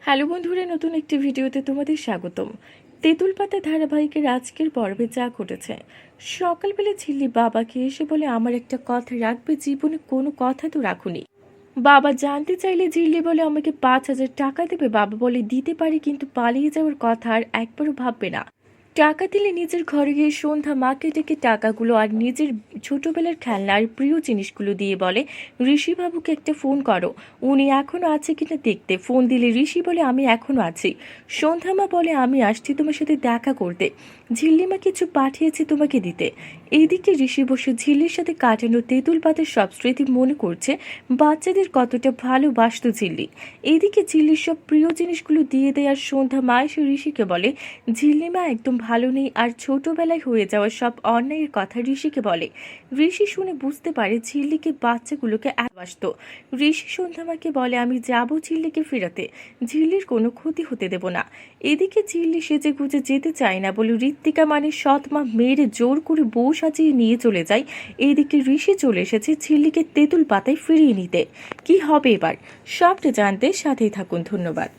Hello বন্ধুরা, নতুন একটি ভিডিওতে তোমাদের স্বাগতম। তেঁতুল পাতা ধারাবাহিকের আজকের পর্বে যা ঘটেছে। সকালবেলা ঝিল্লি বাবাকে এসে বলে, আমার একটা কথা রাখবে, জীবনে কোনো কথা তো রাখুনি। বাবা জানতে চাইলে ঝিল্লি বলে, আমাকে 5,000 টাকা দেবে। বাবা বলে, দিতে পারি, কিন্তু পালিয়ে যাওয়ার কথা আর একবারও ভাববে না। টাকা দিলে নিজের ঘরে গিয়ে সন্ধ্যা মাকে ডেকে টাকাগুলো আর নিজের ছোটবেলার খেলনা আর প্রিয় জিনিসগুলো দিয়ে বলে, ঋষি বাবুকে একটা ফোন করো, উনি এখনো আছে কিনা দেখতে। ফোন দিলে ঋষি বলে, আমি এখনো আছি। সন্ধ্যা মা বলে, আমি আসছি তোমার সাথে দেখা করতে। ঝিল্লিমা কিছু পাঠিয়েছে তোমাকে দিতে। এইদিকে ঋষি বসে ঝিল্লির সাথে কাটানো তেঁতুল পাতার সব স্মৃতি মনে করছে, বাচ্চাদের কতটা ভালোবাসত ঝিল্লি। এইদিকে ঝিল্লির সব প্রিয় জিনিসগুলো দিয়ে দেয়, আর সন্ধ্যা মা এসে ঋষিকে বলে, ঝিল্লিমা একদম ভালো নেই, আর ছোটবেলায় হয়ে যাওয়া সব অন্যায়ের কথা ঋষিকে বলে। ঋষি শুনে বুঝতে পারে ঝিল্লিকে বাচ্চাগুলোকে ভালোবাসত। ঋষি সন্ধ্যামাকে বলে, আমি যাব ঝিল্লিকে ফেরাতে, ঝিল্লির কোনো ক্ষতি হতে দেব না। এদিকে ঝিল্লি সেজে গুজে যেতে চায় না বলে ঋত্বিকা মানে সৎ মা মেয়েরে জোর করে বউ সাজিয়ে নিয়ে চলে যায়। এইদিকে ঋষি চলে এসেছে ঝিল্লিকে তেঁতুল পাতায় ফিরিয়ে নিতে। কি হবে এবার, সবটা জানতে সাথেই থাকুন। ধন্যবাদ।